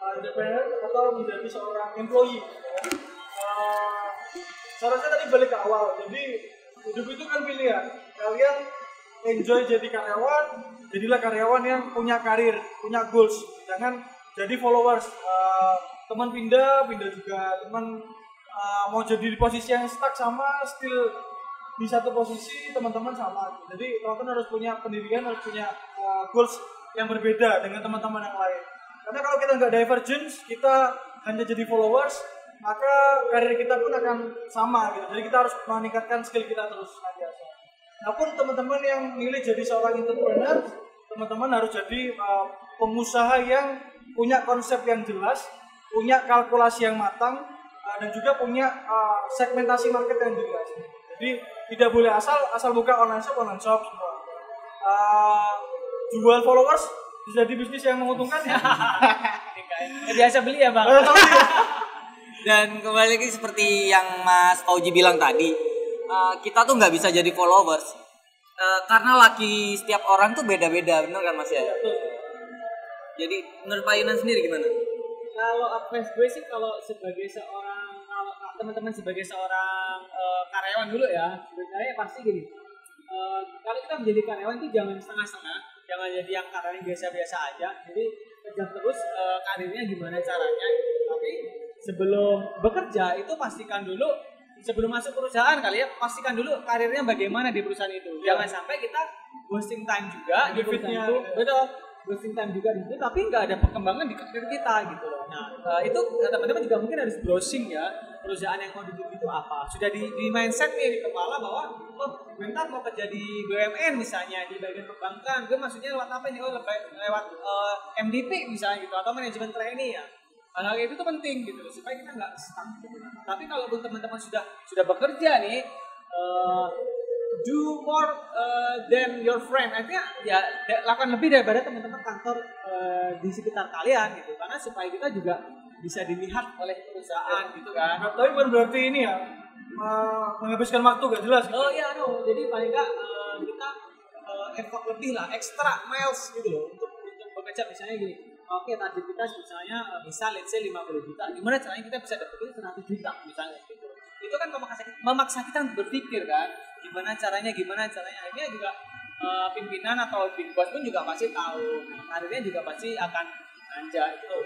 entrepreneur atau menjadi seorang employee. Seharusnya tadi balik ke awal. Jadi hidup itu kan pilihan. Kalian enjoy jadi karyawan, jadilah karyawan yang punya karir, punya goals. Jangan jadi followers. Teman pindah juga. Teman mau jadi di posisi yang stuck sama, still di satu posisi teman-teman sama. Jadi teman-teman harus punya pendidikan, harus punya goals yang berbeda dengan teman-teman yang lain. Karena kalau kita nggak divergence, kita hanya jadi followers, maka karir kita pun akan sama gitu. Jadi kita harus meningkatkan skill kita terus aja. Namun teman-teman yang milih jadi seorang entrepreneur, teman-teman harus jadi pengusaha yang punya konsep yang jelas, punya kalkulasi yang matang, dan juga punya segmentasi market yang jelas. Jadi tidak boleh asal buka online shop semua. Jual followers bisa jadi bisnis yang menguntungkan ya. Biasa beli ya Bang. Dan kembali lagi seperti yang Mas Fauji bilang tadi, kita tuh nggak bisa jadi followers karena laki setiap orang tuh beda-beda, bener kan Mas ya? Jadi menurut Pak Yunan sendiri gimana? Kalau advice gue sih kalau teman-teman sebagai seorang karyawan dulu ya, sebenarnya pasti gini. Kalau kita menjadi karyawan itu jangan setengah-setengah, jangan jadi yang karirnya biasa-biasa aja. Jadi kejar terus karirnya gimana caranya. Tapi sebelum bekerja itu pastikan dulu, sebelum masuk perusahaan kali ya, pastikan dulu karirnya bagaimana di perusahaan itu. Jangan sampai kita wasting time juga di perusahaan itu. Betul, wasting time juga di situ, tapi nggak ada perkembangan di karir kita gitu loh. Nah itu teman-teman juga mungkin harus browsing ya, perusahaan yang mau duduk itu apa. Sudah di mindset nih di kepala bahwa bentar mau kerja di BUMN misalnya, di bagian perbankan, gue maksudnya lewat apa nih? Lewat MDP misalnya gitu, atau manajemen trainee ya. Hal itu tuh penting gitu supaya kita nggak stuck. Tapi kalau teman-teman sudah bekerja nih, do more than your friend. Artinya ya lakukan lebih daripada teman-teman kantor di sekitar kalian gitu. Karena supaya kita juga bisa dilihat oleh perusahaan gitu kan. Tapi bukan berarti ini ya menghabiskan waktu gak jelas. Gitu. Oh iya, jadi paling nggak kita effort lebih lah, extra miles gitu loh untuk bekerja misalnya gini. Oke, target kita misalnya let's say 50 juta. Gimana caranya kita bisa dapetin 100 juta misalnya gitu. Itu kan memaksa kita untuk berpikir kan. Gimana caranya. Akhirnya juga pimpinan atau big boss pun juga pasti tahu. Karirnya juga pasti akan nanjak gitu.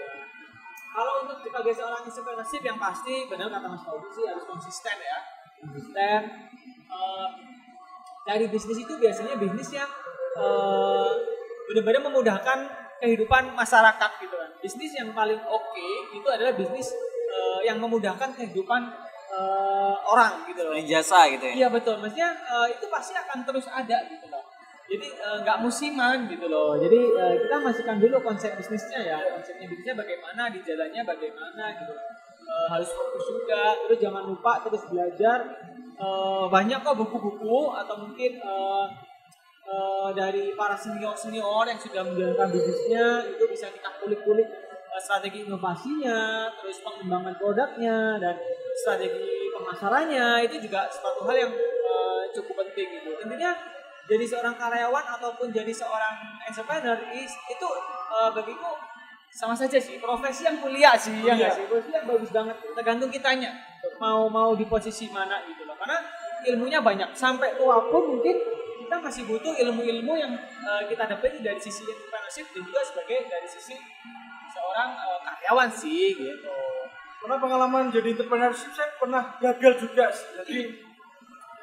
Kalau untuk sebagai seorang entrepreneurship yang pasti benar kata Mas Fauzi sih harus konsisten ya. Konsisten. Dari bisnis itu biasanya bisnis yang benar-benar memudahkan kehidupan masyarakat gitu kan. Bisnis yang paling oke itu adalah bisnis yang memudahkan kehidupan orang gitu loh. Jasa gitu ya. Iya betul. Maksudnya itu pasti akan terus ada gitu loh. Jadi nggak musiman gitu loh. Jadi kita masukkan dulu konsep bisnisnya ya. Konsepnya bisnisnya bagaimana, di jalannya bagaimana gitu. Harus fokus juga. Terus jangan lupa terus belajar. Banyak kok buku-buku atau mungkin dari para senior yang sudah menjalankan bisnisnya itu bisa kita kulik-kulik strategi inovasinya, terus pengembangan produknya dan strategi pemasarannya itu juga suatu hal yang cukup penting gitu. Intinya jadi seorang karyawan ataupun jadi seorang entrepreneur itu bagiku sama saja sih, profesi yang kuliah sih, ya nggak sih? Profesi yang bagus banget, tergantung kitanya mau di posisi mana gitu loh. Karena ilmunya banyak, sampai tua pun mungkin kita masih butuh ilmu-ilmu yang kita dapat dari sisi entrepreneurship dan juga sebagai dari sisi seorang karyawan sih gitu. Karena pengalaman jadi entrepreneurship saya pernah gagal juga sih. Jadi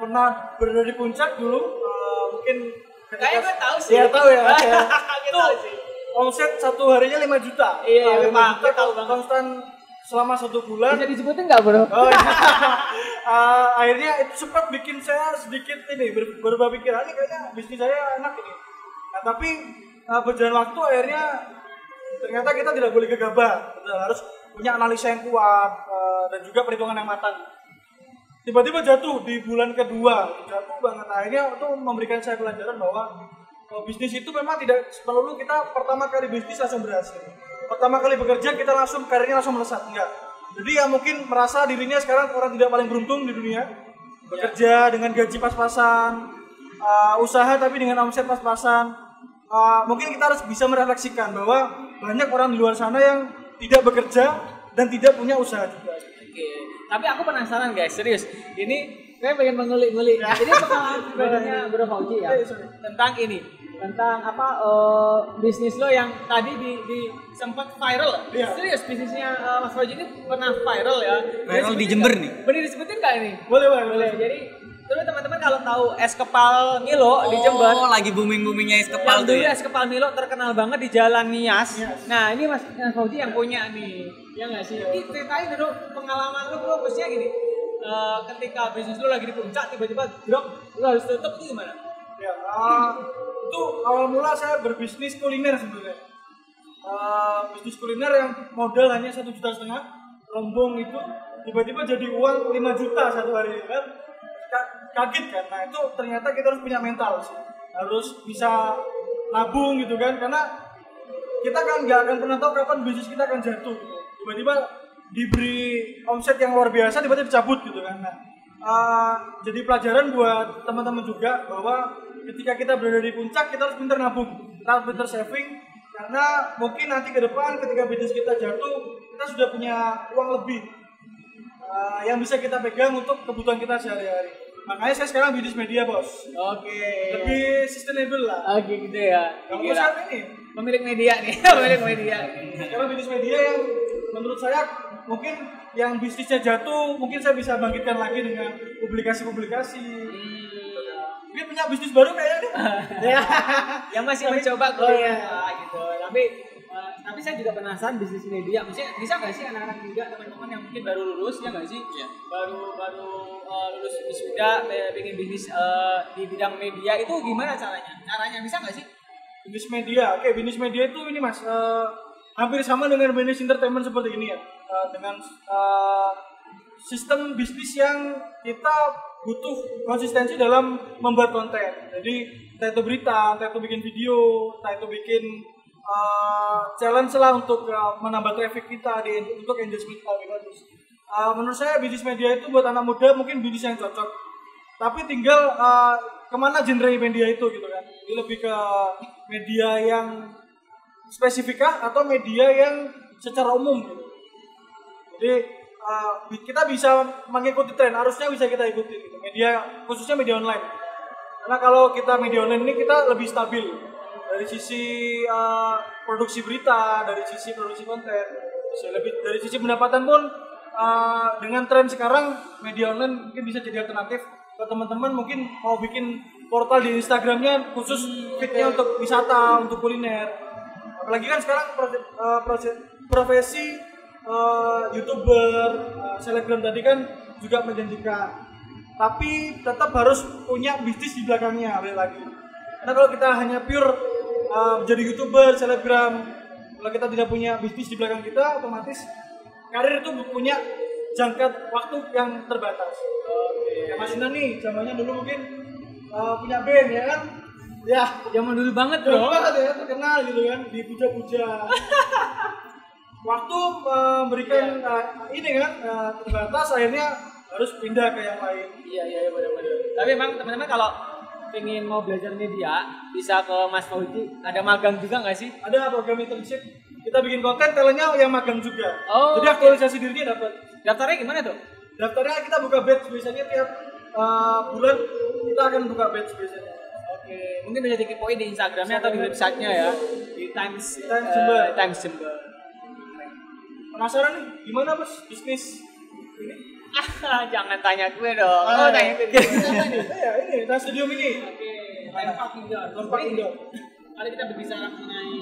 pernah berada di puncak dulu, mungkin kayaknya gue tahu sih. Iya tahu ya. Tahu sih. Omset satu harinya 5 juta. Iya, 5 juta tahu banget. konstan selama 1 bulan. Bisa disebutin nggak bro? Oh, iya. Akhirnya itu sempat bikin saya sedikit ini berubah pikiran, ini kayaknya bisnis saya enak ini. Nah, tapi berjalan waktu akhirnya ternyata kita tidak boleh gegabah. Kita harus punya analisa yang kuat dan juga perhitungan yang matang. Tiba-tiba jatuh di bulan kedua, jatuh banget. Akhirnya itu memberikan saya pelajaran bahwa bisnis itu memang tidak perlu kita pertama kali bisnis langsung berhasil. Pertama kali bekerja kita karirnya langsung melesat, enggak. Jadi yang mungkin merasa dirinya sekarang orang tidak paling beruntung di dunia, bekerja dengan gaji pas-pasan, usaha tapi dengan omset pas-pasan. Mungkin kita harus bisa merefleksikan bahwa banyak orang di luar sana yang tidak bekerja dan tidak punya usaha juga. Oke. Tapi aku penasaran guys, serius. Ini saya pengen mengulik-ngulik. Jadi pengalaman pribadinya Bro Fauzi ya tentang ini, tentang bisnis lo yang tadi di sempat viral. Iya. Serius bisnisnya Mas Fauzi ini pernah viral ya. Viral di Jember nih. Boleh disebutin nggak ini? Boleh. Jadi terus teman-teman kalau tahu es kepal Milo di Jember. Oh, lagi booming-boomingnya es kepal tuh ya. Es kepal Milo terkenal banget di Jalan Nias. Nah, ini Mas Fauzi yang punya nih. Ya nggak sih? Ini ceritain dulu pengalaman lu bro, maksudnya gini. Ketika bisnis lu lagi di puncak tiba-tiba drop, lu harus tutup itu gimana? Ya, itu awal mula saya berbisnis kuliner sebenarnya. Bisnis kuliner yang modal hanya 1,5 juta, rombong itu tiba-tiba jadi uang 5 juta satu hari kan. Kaget kan. Nah, itu ternyata kita harus punya mental sih. Harus bisa nabung gitu kan, karena kita kan nggak akan pernah tahu kapan bisnis kita akan jatuh gitu. Tiba-tiba diberi omset yang luar biasa tiba-tiba dicabut gitu kan. Nah, jadi pelajaran buat teman-teman juga bahwa ketika kita berada di puncak kita harus pintar nabung, kita harus pintar saving, karena mungkin nanti ke depan ketika bisnis kita jatuh kita sudah punya uang lebih yang bisa kita pegang untuk kebutuhan kita sehari-hari. Makanya saya sekarang bisnis media bos. Oke. Lebih sustainable lah. Oke gitu ya. Kamu siapa ini? Pemilik media nih, pemilik media. Karena bisnis media yang menurut saya mungkin yang bisnisnya jatuh mungkin saya bisa bangkitkan lagi dengan publikasi-publikasi. Dia punya bisnis baru kayaknya nih. Yang masih mencoba kuliah gitu. Tapi saya juga penasaran bisnis media. Maksudnya bisa nggak sih anak-anak juga teman-teman yang mungkin baru lulus ya nggak sih? Yeah. Baru lulus wisuda bikin bisnis di bidang media itu gimana caranya? Caranya bisa nggak sih? Bisnis media, oke, bisnis media itu ini mas hampir sama dengan bisnis entertainment seperti ini ya, dengan sistem bisnis yang kita butuh konsistensi dalam membuat konten. Jadi entah itu berita, entah itu bikin video, entah itu bikin challenge lah untuk menambah traffic kita untuk engagement kita lebih bagus. Menurut saya bisnis media itu buat anak muda mungkin bisnis yang cocok, tapi tinggal kemana genre media itu gitu kan. Jadi lebih ke media yang spesifik atau media yang secara umum gitu. Jadi kita bisa mengikuti tren, harusnya bisa kita ikuti gitu. Media khususnya media online. Karena kalau kita media online ini kita lebih stabil dari sisi produksi berita, dari sisi produksi konten, dari sisi pendapatan pun dengan tren sekarang media online mungkin bisa jadi alternatif buat teman-teman mungkin mau bikin portal di Instagramnya khusus fitnya untuk wisata, untuk kuliner. Apalagi kan sekarang profesi YouTuber, selebgram tadi kan juga menjanjikan. Tapi tetap harus punya bisnis di belakangnya, balik lagi. Karena kalau kita hanya pure menjadi YouTuber, selebgram, kalau kita tidak punya bisnis di belakang kita, otomatis karir itu punya jangka waktu yang terbatas. Ya Mas Yunan nih, zamannya dulu mungkin punya band ya kan? Ya, zaman dulu banget bro. Dulu banget ya, terkenal gitu kan, dipuja-puja. Waktu memberikan ini kan terbatas, akhirnya harus pindah ke yang lain. Iya benar-benar. Tapi emang teman-teman kalau pengen mau belajar media bisa ke Mas Fauzi. Ada magang juga nggak sih? Ada program internship. Kita bikin konten, talentnya yang magang juga. Oh. Jadi aktualisasi dirinya dapat. Daftarnya gimana tuh? Daftarnya kita buka batch biasanya tiap bulan kita akan buka batch biasanya. Oke, mungkin bisa dikepoin di Instagramnya atau di websitenya ya, di Times Jember. Penasaran nih, gimana bos bisnis ini? Jangan tanya gue dong. Tanya gue. Apa nih? Ya ini Trans Studio Mini. Oke, Tempat Indoor. Kali kita berbicara mengenai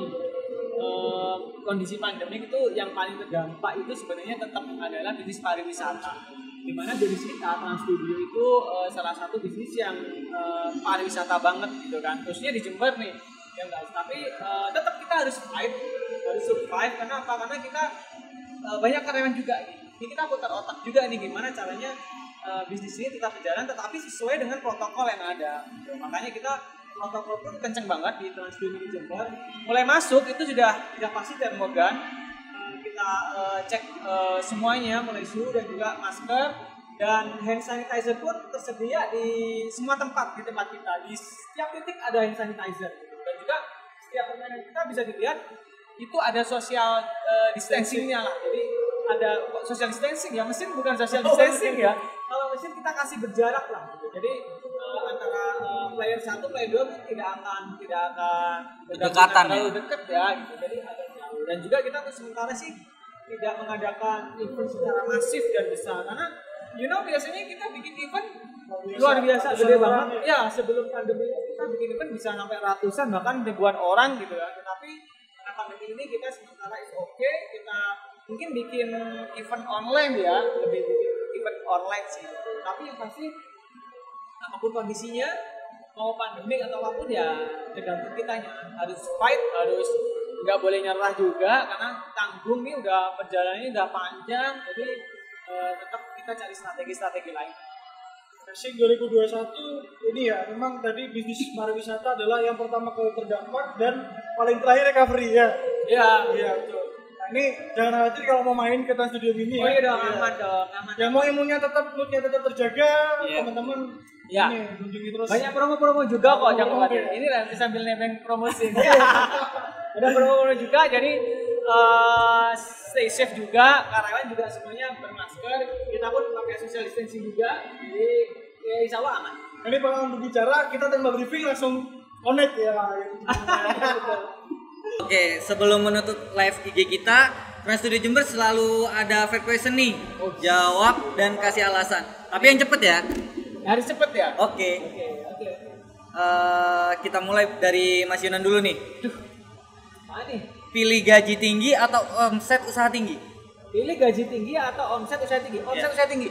kondisi pandemi itu yang paling terdampak itu sebenarnya tetap adalah bisnis pariwisata. Di mana bisnis kita Trans Studio itu salah satu bisnis yang pariwisata banget gitu kan. Khususnya di Jember nih. Ya enggak, tapi tetap kita harus survive karena apa? Karena kita banyak karyawan juga nih. Ini kita putar otak juga nih gimana caranya bisnis ini tetap berjalan tetapi sesuai dengan protokol yang ada. Makanya kita protokol pun kenceng banget di Trans Studio Mini Jember. Mulai masuk itu sudah pasti termogan. Kita cek semuanya mulai suhu dan juga masker dan hand sanitizer pun tersedia di semua tempat di tempat kita. Di setiap titik ada hand sanitizer dan juga setiap permainan kita bisa dilihat itu ada social distancingnya lah. Jadi ada social distancing ya, mesin bukan social distancing ya. Kalau mesin kita kasih berjarak lah gitu. Jadi antara player 1 player 2 pun tidak akan berdekatan terlalu dekat ya gitu. Jadi agak jauh. Dan juga kita sementara sih tidak mengadakan event secara masif dan besar karena biasanya kita bikin event luar biasa gede banget. Ya, sebelum pandemi kita bikin event bisa sampai ratusan bahkan ribuan orang gitu ya. Tetapi karena pandemi ini kita sementara is okay, kita mungkin bikin event online ya, lebih bikin event online sih. Tapi yang pasti apapun kondisinya, mau pandemi atau apapun ya tergantung kitanya. Harus fight, harus nggak boleh nyerah juga karena tanggung nih udah perjalanannya udah panjang, jadi tetap kita cari strategi-strategi lain. Racing 2021 ini ya, memang tadi bisnis pariwisata adalah yang pertama kali terdampak dan paling terakhir recovery ya. Iya betul. Nah, ini jangan khawatir kalau mau main ke Trans Studio Mini. Oh iya dong, aman dong. Yang mau moodnya tetap terjaga, teman-teman. Ya. Ini kunjungi terus. Banyak promo-promo juga kok, jangan khawatir. Ini nanti sambil nebeng promosi. Ada promo juga, jadi stay safe juga, karyawan juga semuanya bermasker, kita pun pakai social distancing juga, jadi ya insya Allah aman. Ini bakalan berbicara, kita tembak briefing langsung connect ya. Oke, sebelum menutup live IG kita, Trans Studio Jember selalu ada fair question nih. Jawab dan kasih alasan. Tapi yang cepet ya. Harus cepet ya? Oke. Kita mulai dari Mas Yunan dulu nih. Mana nih? Pilih gaji tinggi atau omset usaha tinggi? Pilih gaji tinggi atau omset usaha tinggi? Omset usaha tinggi.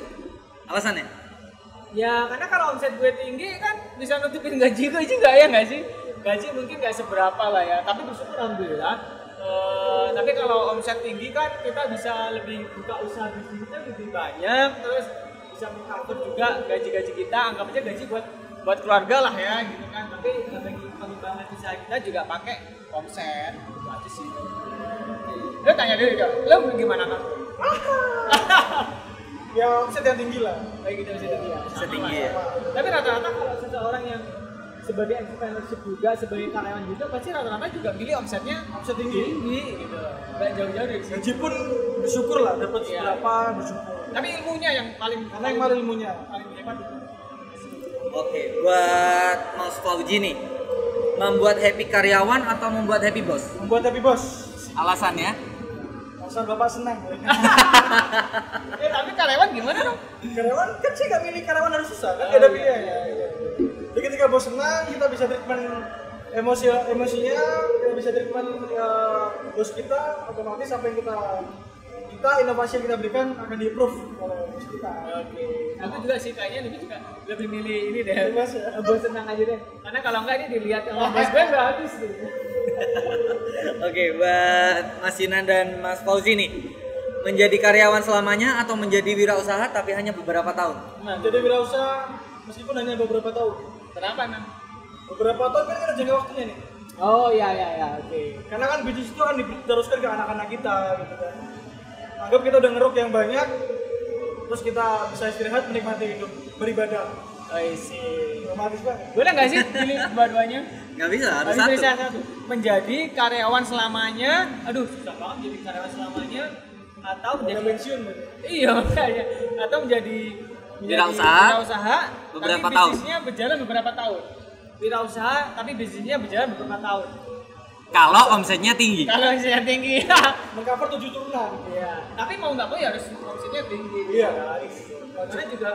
Alasannya? Ya karena kalau omset gue tinggi kan bisa nutupin gaji gue juga ya nggak sih? Gaji mungkin nggak seberapa lah ya, tapi bersyukur alhamdulillah. Tapi kalau omset tinggi kan kita bisa lebih buka usaha bisnisnya lebih banyak, terus bisa mengcover juga gaji-gaji kita, anggap aja gaji buat keluarga lah ya gitu kan. Tapi bagi pengembangan usaha kita juga pakai omset, itu aja sih. Lo tanya dulu juga, lo gimana kan? Ya omset yang tinggi lah. Kayak gitu omset tinggi ya. Omset tinggi ya. Tapi rata-rata kalau seseorang yang sebagai entrepreneurship juga, sebagai karyawan juga pasti rata-rata juga pilih omsetnya Omset tinggi gitu. Gak jauh-jauh dari situ. gaji pun bersyukur lah, dapat berapa bersyukur. Tapi ilmunya yang paling Karena yang paling ilmunya. paling hebat. Oke, buat Mas Fauzi nih, membuat happy karyawan atau membuat happy bos? Membuat happy bos. Alasannya? Asal bapak senang. Tapi karyawan gimana dong? Karyawan kan sih gak milih karyawan harus susah kan, gak ada pilihannya. Jadi ketika bos senang, kita bisa treatment emosinya, kita bisa treatment bos kita, otomatis apa yang kita inovasi yang kita berikan akan di-approve oleh bos kita. Oke. Aku juga sih kayaknya lebih milih ini deh. Bos ya? Bos senang aja deh. Karena kalau enggak ini dilihat sama bos gue udah habis tuh. Oke, buat Mas Yunan dan Mas Fauzi nih, menjadi karyawan selamanya atau menjadi wirausaha tapi hanya beberapa tahun? Nah, jadi wirausaha meskipun hanya beberapa tahun. Kenapa emang? Beberapa tahun kan ada jangka waktunya nih. Oh iya oke. Karena kan bisnis itu kan diteruskan ke anak-anak kita gitu kan. Anggap kita udah ngeruk yang banyak, terus kita bisa istirahat menikmati hidup, beribadah. Romantis banget. Boleh nggak sih pilih dua-duanya? Nggak bisa, harus Harus satu. satu. Menjadi karyawan selamanya, aduh susah banget jadi karyawan selamanya, atau menjadi pensiun. Iya makanya, atau menjadi Wirausaha beberapa tapi tahun. bisnisnya berjalan beberapa tahun. Wirausaha tapi bisnisnya berjalan beberapa tahun. Kalau omsetnya tinggi. Kalau omsetnya tinggi, Mengcover 7 turunan. iya. Tapi mau nggak mau ya harus omsetnya tinggi. Iya. Karena juga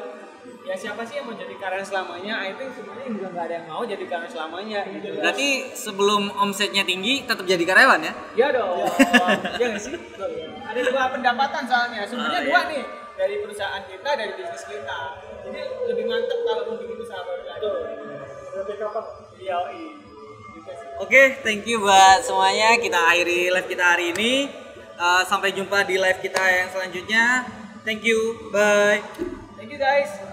ya siapa sih yang mau jadi karyawan selamanya? I think sebenarnya juga nggak ada yang mau jadi karyawan selamanya. Gitu. Berarti sebelum omsetnya tinggi tetap jadi karyawan ya? Ya dong. Ya nggak sih? Ada dua pendapatan soalnya. Sebenarnya dua nih, dari perusahaan kita, dari bisnis kita. Jadi lebih mantep kalau mau bikin usaha baru lagi. Berarti kapan? Iya. Oke, thank you buat semuanya. Kita akhiri live kita hari ini. Sampai jumpa di live kita yang selanjutnya. Thank you. Bye. Thank you guys.